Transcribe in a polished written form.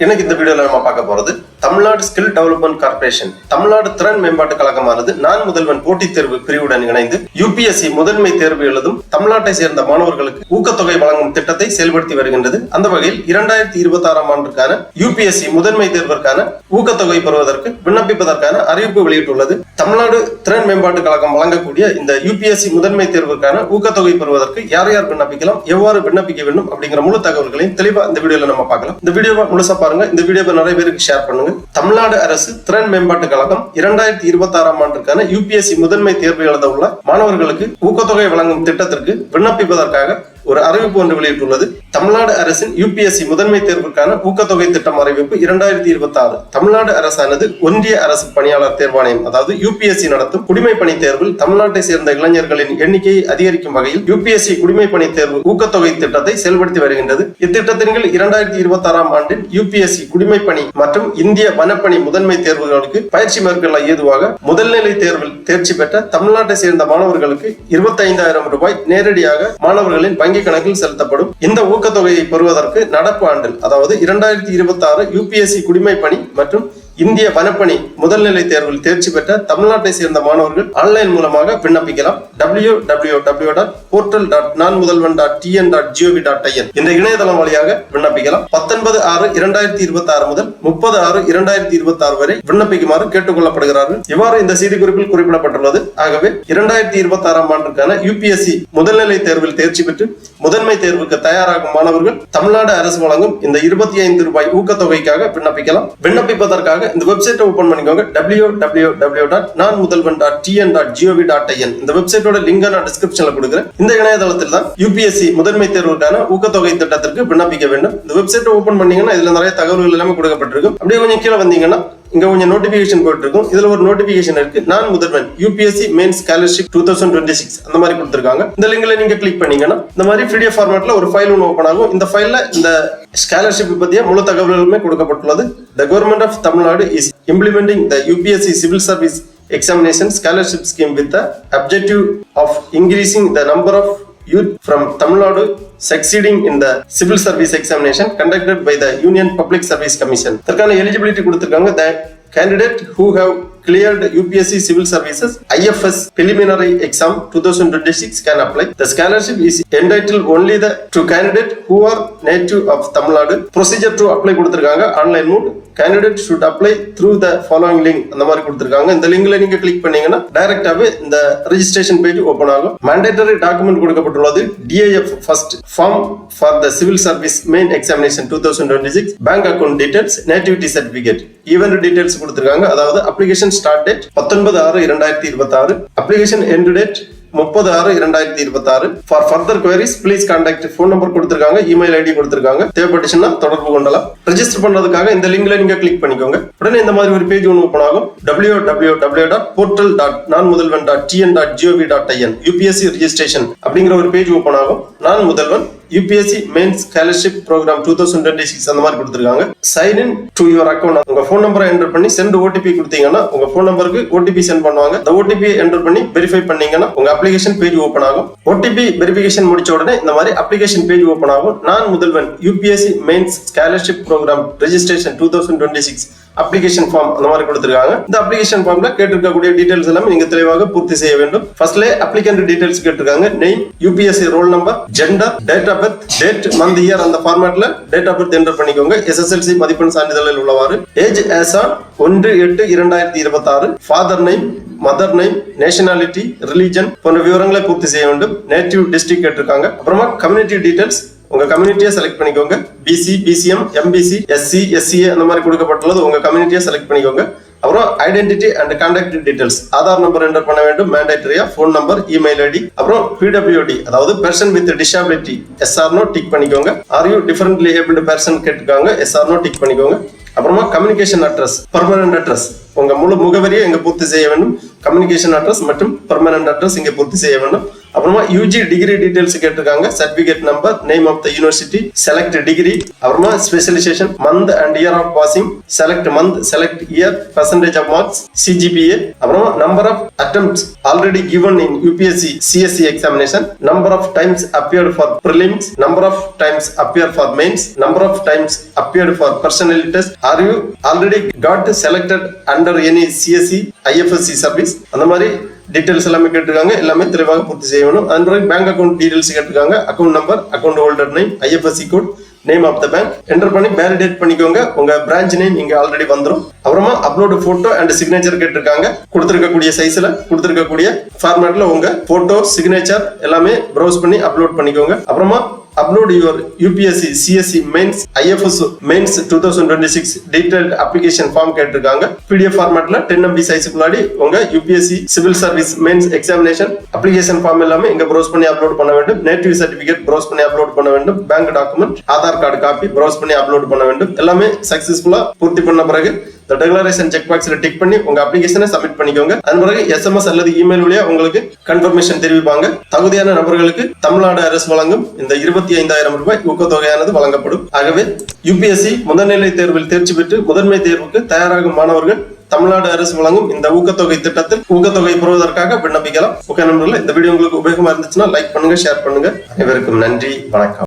எனக்கு இந்த வீடியோல நம்ம பார்க்க போறது Tamil Nadu skill development corporation Tamil Nadu திறன் மேம்பாட்டு கழகமானது நான் முதல்வன் போட்டித் தேர்வு பிரிவுடன் இணைந்து யூபிஎஸ்சி முதன்மை தேர்வு எழுதும் தமிழ்நாட்டை சேர்ந்த மாணவர்களுக்கு ஊக்கத்தொகை வழங்கும் திட்டத்தை செயல்படுத்தி வருகின்றது. அந்த வகையில் 2026 ஆண்டுக்கான யூபிஎஸ்சி முதன்மை தேர்விற்கான ஊக்கத்தொகை பெறுவதற்கு விண்ணப்பிப்பதற்கான அறிவிப்பு வெளியிட்டுள்ளது. தமிழ்நாடு திறன் மேம்பாட்டு கழகம் வழங்கக்கூடிய இந்த யூபிஎஸ்சி முதன்மை தேர்வுக்கான ஊக்கத்தொகை பெறுவதற்கு யார் யார் விண்ணப்பிக்கலாம், எவ்வாறு விண்ணப்பிக்க வேண்டும் அப்படிங்கிற முழு தகவல்களையும் தெளிவா இந்த வீடியோல நம்ம பார்க்கலாம். இந்த வீடியோவை முழுசா பாருங்க. இந்த வீடியோவை நிறைய பேருக்கு ஷேர் பண்ணுங்க. தமிழ்நாடு அரசு திறன் மேம்பாட்டு கழகம் 2026 ஆண்டுக்கான யூபிஎஸ்சி முதன்மை தேர்வு எழுத உள்ள மாணவர்களுக்கு ஊக்கத்தொகை வழங்கும் திட்டத்திற்கு விண்ணப்பிப்பதற்காக ஒரு அறிவிப்பு ஒன்று வெளியிட்டுள்ளது. தமிழ்நாடு அரசின் யூபிஎஸ்சி முதன்மை தேர்வுக்கான ஊக்கத்தொகை திட்டம் அறிவிப்பு 2026. தமிழ்நாடு அரசானது ஒன்றிய அரசு பணியாளர் தேர்வாணையம் அதாவது யூபிஎஸ்சி நடத்தும் குடிமை பணி தேர்வில் தமிழ்நாட்டை சேர்ந்த இளைஞர்களின் எண்ணிக்கையை அதிகரிக்கும் வகையில் யூபிஎஸ்சி குடிமை பணி தேர்வு ஊக்கத்தொகை திட்டத்தை செயல்படுத்தி வருகின்றது. இத்திட்டத்தின் கீழ் 2026 ஆண்டில் யூபிஎஸ்சி குடிமை பணி மற்றும் இந்திய வனப்பணி முதன்மை தேர்வுகளுக்கு பயிற்சி மேற்கொள்ள ஏதுவாக முதல்நிலை தேர்வில் தேர்ச்சி பெற்ற தமிழ்நாட்டை சேர்ந்த மாணவர்களுக்கு 25,000 ரூபாய் நேரடியாக மாணவர்களின் வங்கி கணக்கில் செலுத்தப்படும். இந்த ஊக்கத்தொகையை பெறுவதற்கு நடப்பு ஆண்டில் அதாவது 2026 யூபிஎஸ்சி குடிமை பணி மற்றும் இந்திய வனப்பணி முதல்நிலை தேர்வில் தேர்ச்சி பெற்ற தமிழ்நாட்டை சேர்ந்த மாணவர்கள் ஆன்லைன் மூலமாக விண்ணப்பிக்கலாம். www.portal.nanmudalvan.tn.gov.in இந்த இணையதளம் வழியாக விண்ணப்பிக்கலாம். 19/6/2026 முதல் 30/6/2026 வரை விண்ணப்பிக்குமாறு கேட்டுக் கொள்ளப்படுகிறார்கள். இவ்வாறு இந்த செய்தி குறிப்பில் குறிப்பிடப்பட்டுள்ளது. ஆகவே 2026 ஆண்டுக்கான யூபிஎஸ்சி முதல்நிலை தேர்வில் தேர்ச்சி பெற்று முதன்மை தேர்வுக்கு தயாராகும் மாணவர்கள் தமிழ்நாடு அரசு வழங்கும் இந்த 25 ரூபாய் ஊக்கத்தொகைக்காக விண்ணப்பிக்கலாம். விண்ணப்பிப்பதற்காக இந்த வெப்சைட்டை ஓபன் பண்ணிக்கோங்க. www.nanmudalvan.tn.gov.in இந்த வெப்சைட்டோட லிங்க் நான் டிஸ்கிரிப்ஷன்ல கொடுக்கிறேன். இந்த இணையதளத்தில் தான் யூபிஎஸ்சி முதன்மை தேர்வுக்கான ஊக்கத்தொகை திட்டத்திற்கு விண்ணப்பிக்க வேண்டும். இந்த வெப்சைட்டை ஓபன் பண்ணீங்கன்னா இதுல நிறைய தகவல்கள் எல்லாமே கொடுக்கப்பட்டிருக்கும். அப்படியே கொஞ்சம் கீழே வந்தீங்கன்னா இங்க கொஞ்சம் நோட்டிபிகேஷன் போயிட்டு இருக்கும். இதுல ஒரு நோட்டிபிகேஷன் இருக்கு, நான் முதல்வன் யூபிஎஸ்சி மெயின் ஸ்காலர்ஷிப் 2026 அந்த மாதிரி கொடுத்திருக்காங்க. இந்த லிங்க்ல நீங்க கிளிக் பண்ணீங்கன்னா இந்த மாதிரி PDF ஃபார்மேட்ல ஒரு ஃபைல் ஒன்று ஓபன் ஆகும். இந்த ஃபைல்ல இந்த ஸ்காலர்ஷிப் பத்திய முழு தகவல்களுமே கொடுக்கப்பட்டுள்ளது. The government of Tamil Nadu is implementing the UPSC civil service examination scholarship scheme with the objective of increasing the number of youth from Tamil Nadu succeeding in the civil service examination conducted by the Union Public Service Commission. இதற்கான eligibility கொடுத்திருக்காங்க. The candidate who have cleared UPSC civil services IFS preliminary exam 2026 can apply. The scholarship is entitled only to candidate who are native of Tamil Nadu. Procedure to apply கொடுத்திருக்காங்க online mode. Candidate should apply through the following link அந்த மாதிரி கொடுத்திருக்காங்க. இந்த லிங்க்ல நீங்க click பண்ணீங்கன்னா டைரக்டாவே இந்த registration page open ஆகும். mandatory டாக்குமெண்ட் கொடுக்கப்பட்டுள்ளது. DIF first form for the civil service main examination 2026, bank account details, nativity certificate, event details கொடுத்திருக்காங்க. அதாவது application start date 19/6/2026, application end date 30/6/2026. For further queries please contact phone number கொடுத்திருக்காங்க, email ID கொடுத்திருக்காங்க. தேவைப்பட்டுச்சுன்னா தொடர்பு கொள்ளலாம். Register பண்றதுக்காக இந்த லிங்க்ல நீங்க கிளிக் பண்ணிக்கோங்க. உடனே இந்த மாதிரி ஒரு பேஜ் ஒன்று ஓபன் ஆகும். www.portal.nanmudalvan.tn.gov.in UPSC registration அப்படிங்கிற ஒரு பேஜ் ஓபன் ஆகும். Naan Mudhalvan UPSC main scholarship program 2026 அந்த மாதிரி கொடுத்திருக்காங்க. sign in to your account உங்க phone number என்டர் பண்ணி send OTP கொடுத்தீங்கன்னா உங்க phone numberக்கு OTP சென்ட் பண்ணுவாங்க. இந்த OTP என்டர் பண்ணி வெரிஃபை பண்ணீங்கன்னா உங்க அப்ளிகேஷன் பேஜ் ஓபன் ஆகும். OTP வெரிஃபிகேஷன் முடிச்ச உடனே இந்த மாதிரி அப்ளிகேஷன் பேஜ் ஓபன் ஆகும். Naan Mudhalvan UPSC main scholarship program registration 2026 application form அந்த மாதிரி கொடுத்திருக்காங்க. இந்த அப்ளிகேஷன் ஃபார்ம்ல கேட்டிருக்கக்கூடிய டீடைல்ஸ் எல்லாமே நீங்க தெளிவாக பூர்த்தி செய்ய வேண்டும். ஃபர்ஸ்ட்ல அப்ளிகன்ட் டீடைல்ஸ் கேட்டிருக்காங்க. Name, UPSC roll number, gender, date of birth, date, month, year அந்த ஃபார்மேட்ல டேட் ஆஃப் பர்த் என்டர் பண்ணிக்கோங்க. SSLC மதிப்பெண் சான்றிதழில் உள்ளவாறு. Age as on 1/8/2026. Father name, mother name, nationality, religion போன்ற விவரங்களை பூர்த்தி செய்ய வேண்டும். நேட்டிவ் டிஸ்ட்ரிக்ட் கேட்டிருக்காங்க. அப்புறமா கம்யூனிட்டி டீடைல்ஸ் உங்க கம்யூனிட்டியை செலக்ட் பண்ணிக்கோங்க. BC, BCM, MBC, SC, SCA அந்த மாதிரி கொடுக்கப்பட்டுள்ளது. உங்க கம்யூனிட்டியை செலக்ட் பண்ணிக்கோங்க. அப்புறம் identity and contact details, Aadhaar number enter பண்ண வேண்டும். மேண்டேட்டரியா ஃபோன் நம்பர், இமெயில் ஐடி. அப்புறம் PWD அதாவது person with disability SR no tick பண்ணிக்கோங்க. Are you differently abled person கேட்டிருக்காங்க. SR நோ டிக் பண்ணிக்கோங்க. அப்புறமா கம்யூனிகேஷன் அட்ரஸ், பெர்மனன்ட் அட்ரஸ் உங்க முழு முகவரியை இங்க பூர்த்தி செய்ய வேண்டும். கம்யூனிகேஷன் அட்ரஸ் மற்றும் பெர்மனன்ட் அட்ரஸ் இங்க பூர்த்தி செய்ய வேண்டும். அப்புறமா யூஜி டிகிரி டீடைல்ஸ் கேட்டிருக்காங்க. Certificate number, name of the university, select degree, அப்புறமா specialisation, month and year of passing, select month, select year, percentage of marks, CGPA, அப்புறமா number of attempts already given in UPSC CSE examination, number of times appeared for prelims, number of times appeared for mains, number of times appeared for personality test. Are you already got selected under any CSE IFSC service? அந்த மாதிரி details எல்லாமே கேட்டிருக்காங்க. எல்லாமே தெளிவாக பூர்த்தி செய்யணும். அதன் பிறகு பேங்க் அக்கௌண்ட் டீடைல்ஸ் கேட்டிருக்காங்க. Account number, account holder name, IFSC code, name of the bank enter பண்ணி வேலிடேட் பண்ணிக்கோங்க. உங்க பிரான்ச் நேம் இங்க ஆல்ரெடி வந்துடும். அப்புறமா அப்லோட் போட்டோ அண்ட் சிக்னேச்சர் கேட்டிருக்காங்க. கொடுத்திருக்கக்கூடிய சைஸ்ல, கொடுத்திருக்கக்கூடிய ஃபார்மேட்ல உங்க போட்டோ, சிக்னேச்சர் எல்லாமே ப்ரௌஸ் பண்ணி அப்லோட் பண்ணிக்கோங்க. அப்புறமா upload your UPSC CSE mains IFS mains 2026 detailed application form கேட்டிருக்காங்க. PDF ஃபார்மேட்ல 10 MB சைஸ்க்குள்ளாடி உங்க UPSC civil service mains examination application form எல்லாமே இங்க ப்ரௌஸ் பண்ணி அப்லோட் பண்ண வேண்டும். நேட்டிவ் சர்டிபிகேட் ப்ரௌஸ் பண்ணி அப்லோட் பண்ண வேண்டும். Bank document, Aadhaar card copy browse பண்ணி அப்லோட் பண்ண வேண்டும். எல்லாமே சக்சஸ்ஃபுல்லா பூர்த்தி பண்ண பிறகு டெக்ளரேஷன் செக் பாக்ஸ்ல டிக் பண்ணி உங்க அப்ளிகேஷனை சப்மிட் பண்ணிக்கோங்க. அதன் பிறகு SMS அல்லது இமெயில் வழியா உங்களுக்கு கன்ஃபர்மேஷன் தெரிவிப்பாங்க. தகுதியான நபர்களுக்கு தமிழ்நாடு அரசு வழங்கும் இந்த 25,000 ரூபாய் ஊக்கத்தொகையானது வழங்கப்படும். ஆகவே UPSC முதல்நிலை தேர்வில் தேர்ச்சி பெற்று முதன்மை தேர்வுக்கு தயாராகும் மாணவர்கள் தமிழ்நாடு அரசு வழங்கும் இந்த ஊக்கத்தொகை திட்டத்தில் ஊக்கத்தொகை பெறுவதற்காக விண்ணப்பிக்கலாம். ஓகே நண்பர்களே, இந்த வீடியோ உங்களுக்கு உபயோகமா இருந்துச்சுன்னா லைக் பண்ணுங்க, ஷேர் பண்ணுங்க. அனைவருக்கும் நன்றி, வணக்கம்.